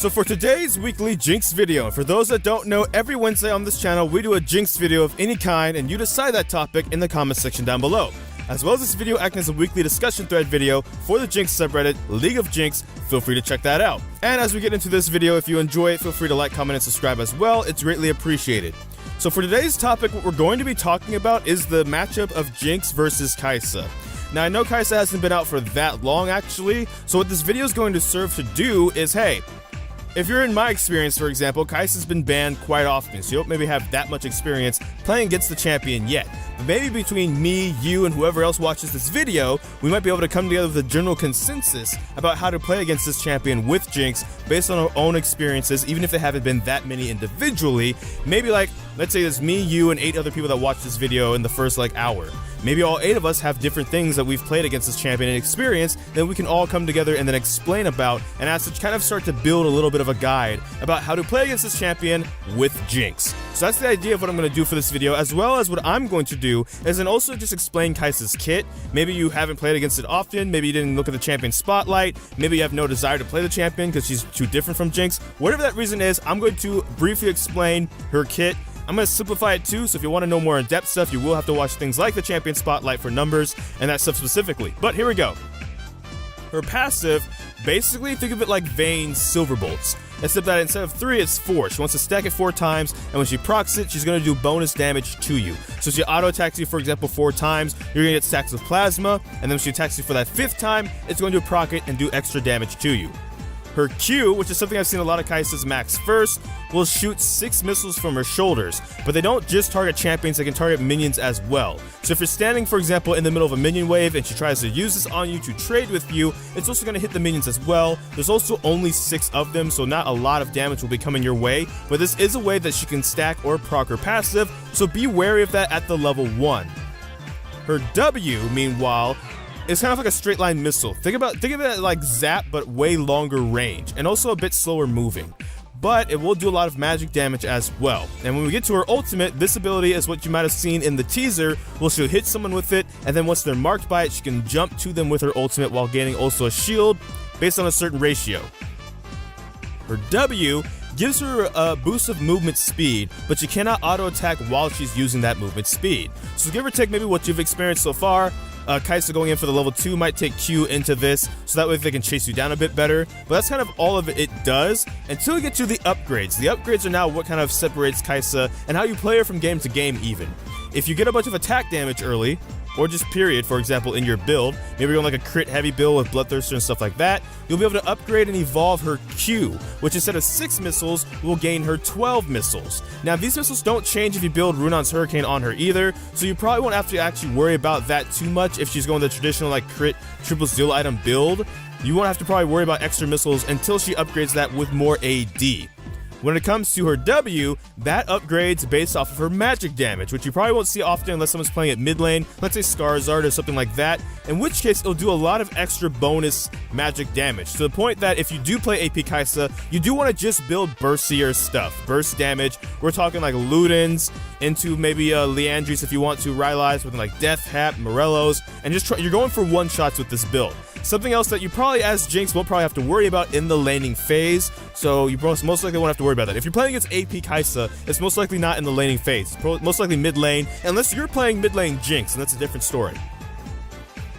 So for today's weekly Jinx video, for those that don't know, every Wednesday on this channel we do a Jinx video of any kind and you decide that topic in the comment section down below. As well as this video acting as a weekly discussion thread video for the Jinx subreddit, League of Jinx, feel free to check that out. And as we get into this video, if you enjoy it, feel free to like, comment, and subscribe as well, it's greatly appreciated. So for today's topic, what we're going to be talking about is the matchup of Jinx versus Kai'Sa. Now I know Kai'Sa hasn't been out for that long actually, so what this video is going to serve to do is, hey, if you're in my experience, for example, Kai'Sa's been banned quite often, so you don't maybe have that much experience playing against the champion yet. But maybe between me, you, and whoever else watches this video, we might be able to come together with a general consensus about how to play against this champion with Jinx based on our own experiences, even if they haven't been that many individually. Maybe like, let's say there's me, you, and 8 other people that watch this video in the first hour. Maybe all 8 of us have different things that we've played against this champion and experienced that we can all come together and then explain about, and as such kind of start to build a little bit of a guide about how to play against this champion with Jinx. So that's the idea of what I'm going to do for this video, as well as what I'm going to do is then also just explain Kai'Sa's kit. Maybe you haven't played against it often, maybe you didn't look at the champion spotlight, maybe you have no desire to play the champion because she's too different from Jinx. Whatever that reason is, I'm going to briefly explain her kit. I'm going to simplify it too, so if you want to know more in-depth stuff, you will have to watch things like the champion spotlight for numbers and that stuff specifically. But here we go. Her passive, basically think of it like Vayne's Silver Bolts, except that instead of 3, it's 4. She wants to stack it 4 times, and when she procs it, she's going to do bonus damage to you. So she auto-attacks you, for example, 4 times, you're going to get stacks of plasma, and then when she attacks you for that 5th time, it's going to proc it and do extra damage to you. Her Q, which is something I've seen a lot of Kai'Sa's max first, will shoot 6 missiles from her shoulders, but they don't just target champions, they can target minions as well. So if you're standing, for example, in the middle of a minion wave and she tries to use this on you to trade with you, it's also going to hit the minions as well. There's also only 6 of them, so not a lot of damage will be coming your way, but this is a way that she can stack or proc her passive, so be wary of that at the level 1. Her W, meanwhile, it's kind of like a straight line missile. Think of it like Zap, but way longer range, and also a bit slower moving. But it will do a lot of magic damage as well. And when we get to her ultimate, this ability is what you might have seen in the teaser, where she'll hit someone with it, and then once they're marked by it, she can jump to them with her ultimate while gaining also a shield based on a certain ratio. Her W gives her a boost of movement speed, but she cannot auto attack while she's using that movement speed. So give or take maybe what you've experienced so far, Kai'Sa going in for the level 2 might take Q into this, so that way they can chase you down a bit better, but that's kind of all of it does, until we get to the upgrades. The upgrades are now what kind of separates Kai'Sa and how you play her from game to game even. If you get a bunch of attack damage early, or just period, for example, in your build, maybe you're on like a crit heavy build with Bloodthirster and stuff like that, you'll be able to upgrade and evolve her Q, which instead of 6 missiles, will gain her 12 missiles. Now these missiles don't change if you build Runon's Hurricane on her either, so you probably won't have to actually worry about that too much if she's going the traditional like crit triple steal item build. You won't have to probably worry about extra missiles until she upgrades that with more AD. When it comes to her W, that upgrades based off of her magic damage, which you probably won't see often unless someone's playing at mid lane, let's say Skarzard or something like that, in which case it'll do a lot of extra bonus magic damage, to the point that if you do play AP Kai'Sa, you do want to just build burstier stuff. Burst damage, we're talking like Ludens, into maybe Leandries if you want to, Rylai's with like Death Hap, Morellos, and just you're going for one-shots with this build. Something else that you probably, as Jinx, won't probably have to worry about in the laning phase, so you most likely won't have to worry about that. If you're playing against AP Kai'Sa, it's most likely not in the laning phase. It's most likely mid lane, unless you're playing mid lane Jinx, and that's a different story.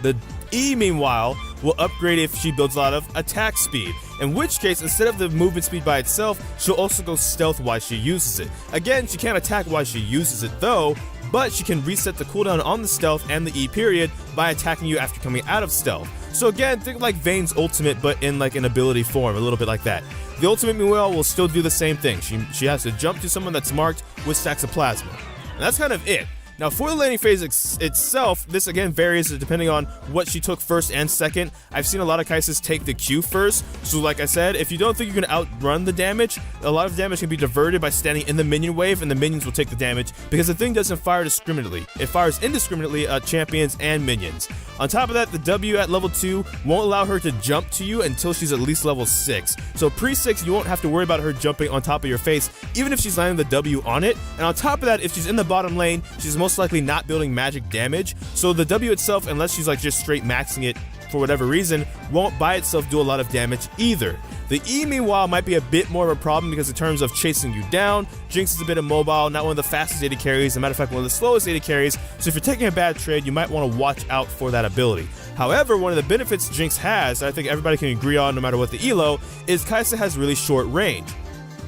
The E, meanwhile, will upgrade if she builds a lot of attack speed, in which case, instead of the movement speed by itself, she'll also go stealth while she uses it. Again, she can't attack while she uses it though, but she can reset the cooldown on the stealth and the E period by attacking you after coming out of stealth. So again, think like Vayne's ultimate, but in like an ability form, a little bit like that. The ultimate, meanwhile, will still do the same thing. She has to jump to someone that's marked with stacks of plasma. And that's kind of it. Now for the laning phase itself, this again varies depending on what she took first and second. I've seen a lot of Kai'Sas take the Q first, so like I said, if you don't think you can outrun the damage, a lot of damage can be diverted by standing in the minion wave and the minions will take the damage because the thing doesn't fire discriminately. It fires indiscriminately at champions and minions. On top of that, the W at level 2 won't allow her to jump to you until she's at least level 6. So pre-6, you won't have to worry about her jumping on top of your face, even if she's landing the W on it. And on top of that, if she's in the bottom lane, she's most likely not building magic damage. So the W itself, unless she's like just straight maxing it for whatever reason, won't by itself do a lot of damage either. The E, meanwhile, might be a bit more of a problem because in terms of chasing you down, Jinx is a bit immobile, not one of the fastest AD carries, as a matter of fact, one of the slowest AD carries, so if you're taking a bad trade, you might want to watch out for that ability. However, one of the benefits Jinx has, that I think everybody can agree on no matter what the elo, is Kai'Sa has really short range.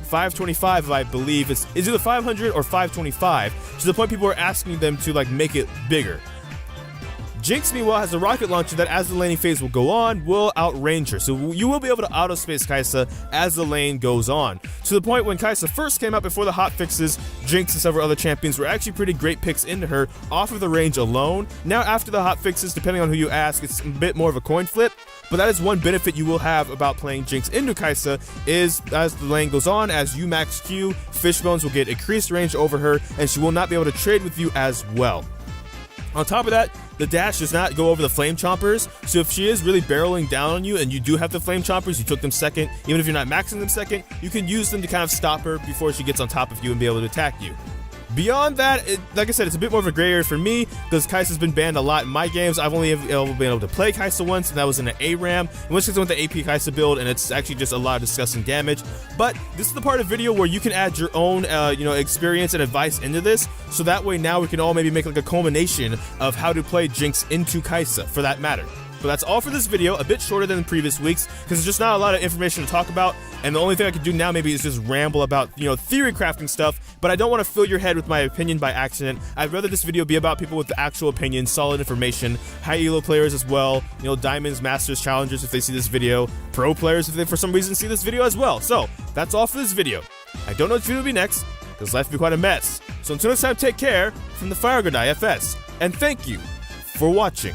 525, I believe, is either 500 or 525, to the point people are asking them to like make it bigger. Jinx, meanwhile, has a rocket launcher that, as the laning phase will go on, will outrange her. So you will be able to auto-space Kai'Sa as the lane goes on. To the point when Kai'Sa first came out before the hotfixes, Jinx and several other champions were actually pretty great picks into her off of the range alone. Now, after the hotfixes, depending on who you ask, it's a bit more of a coin flip. But that is one benefit you will have about playing Jinx into Kai'Sa, is as the lane goes on, as you max Q, Fishbones will get increased range over her, and she will not be able to trade with you as well. On top of that, the dash does not go over the flame chompers, so if she is really barreling down on you and you do have the flame chompers, you took them second, even if you're not maxing them second, you can use them to kind of stop her before she gets on top of you and be able to attack you. Beyond that, like I said, it's a bit more of a gray area for me because Kai'Sa's been banned a lot in my games. I've only been able to play Kai'Sa once, and that was in an ARAM, in which case I went the AP Kai'Sa build, and it's actually just a lot of disgusting damage. But this is the part of the video where you can add your own experience and advice into this, so that way now we can all maybe make like a culmination of how to play Jinx into Kai'Sa, for that matter. But that's all for this video, a bit shorter than the previous weeks, because there's just not a lot of information to talk about, and the only thing I can do now maybe is just ramble about, theory crafting stuff, but I don't want to fill your head with my opinion by accident. I'd rather this video be about people with the actual opinion, solid information, high elo players as well, diamonds, masters, challengers if they see this video, pro players if they for some reason see this video as well. So, that's all for this video. I don't know what video will be next, because life will be quite a mess. So until next time, take care from the Fire God IFS, and thank you for watching.